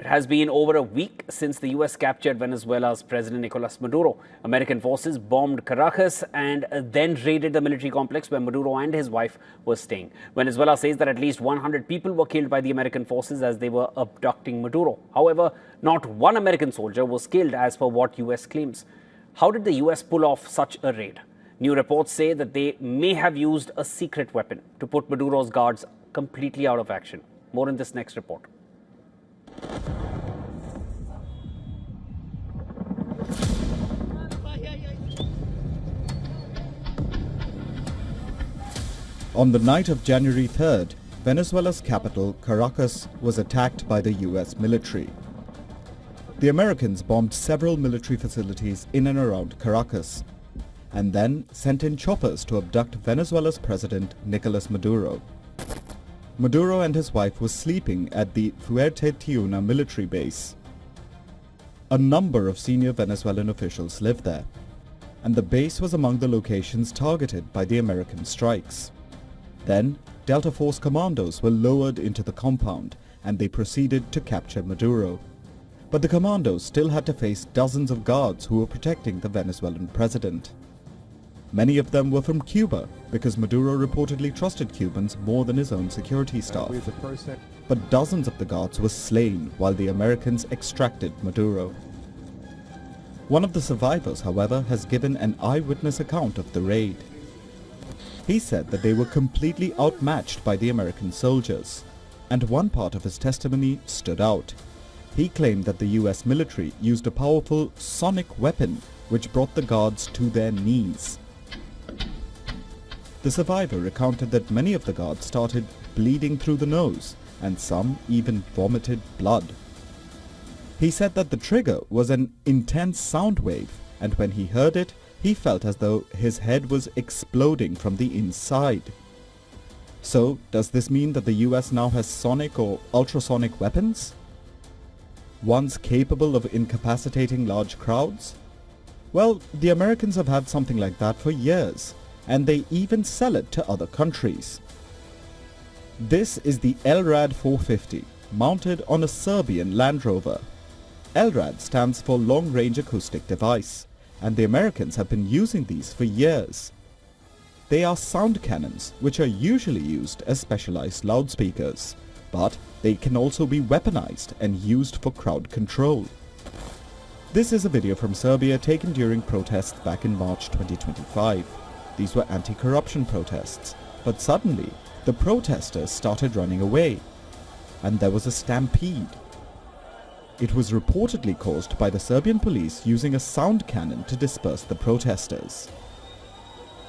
It has been over a week since the U.S. captured Venezuela's President Nicolás Maduro. American forces bombed Caracas and then raided the military complex where Maduro and his wife were staying. Venezuela says that at least 100 people were killed by the American forces as they were abducting Maduro. However, not one American soldier was killed as per what U.S. claims. How did the U.S. pull off such a raid? New reports say that they may have used a secret weapon to put Maduro's guards completely out of action. More in this next report. On the night of January 3rd, Venezuela's capital, Caracas, was attacked by the US military. The Americans bombed several military facilities in and around Caracas, and then sent in choppers to abduct Venezuela's president, Nicolás Maduro. Maduro and his wife were sleeping at the Fuerte Tiuna military base. A number of senior Venezuelan officials lived there, and the base was among the locations targeted by the American strikes. Then, Delta Force commandos were lowered into the compound and they proceeded to capture Maduro. But the commandos still had to face dozens of guards who were protecting the Venezuelan president. Many of them were from Cuba because Maduro reportedly trusted Cubans more than his own security staff. But dozens of the guards were slain while the Americans extracted Maduro. One of the survivors, however, has given an eyewitness account of the raid. He said that they were completely outmatched by the American soldiers, and one part of his testimony stood out. He claimed that the US military used a powerful sonic weapon which brought the guards to their knees. The survivor recounted that many of the guards started bleeding through the nose, and some even vomited blood. He said that the trigger was an intense sound wave, and when he heard it, he felt as though his head was exploding from the inside. So, does this mean that the US now has sonic or ultrasonic weapons? Ones capable of incapacitating large crowds? Well, the Americans have had something like that for years, and they even sell it to other countries. This is the LRAD 450, mounted on a Serbian Land Rover. LRAD stands for Long Range Acoustic Device, and the Americans have been using these for years. They are sound cannons, which are usually used as specialized loudspeakers, but they can also be weaponized and used for crowd control. This is a video from Serbia taken during protests back in March 2025. These were anti-corruption protests, but suddenly the protesters started running away, and there was a stampede. It was reportedly caused by the Serbian police using a sound cannon to disperse the protesters.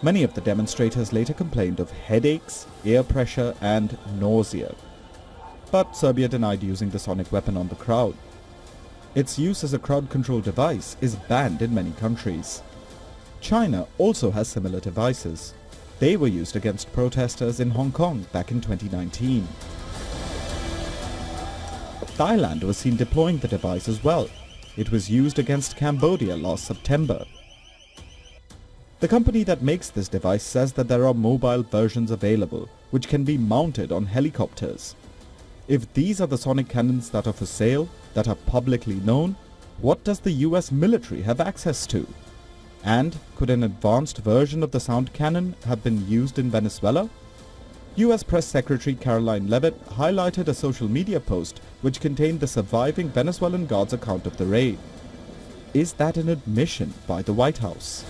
Many of the demonstrators later complained of headaches, ear pressure and nausea. But Serbia denied using the sonic weapon on the crowd. Its use as a crowd control device is banned in many countries. China also has similar devices. They were used against protesters in Hong Kong back in 2019. Thailand was seen deploying the device as well. It was used against Cambodia last September. The company that makes this device says that there are mobile versions available, which can be mounted on helicopters. If these are the sonic cannons that are for sale, that are publicly known, what does the US military have access to? And could an advanced version of the sound cannon have been used in Venezuela? US Press Secretary Caroline Leavitt highlighted a social media post which contained the surviving Venezuelan guards' account of the raid. Is that an admission by the White House?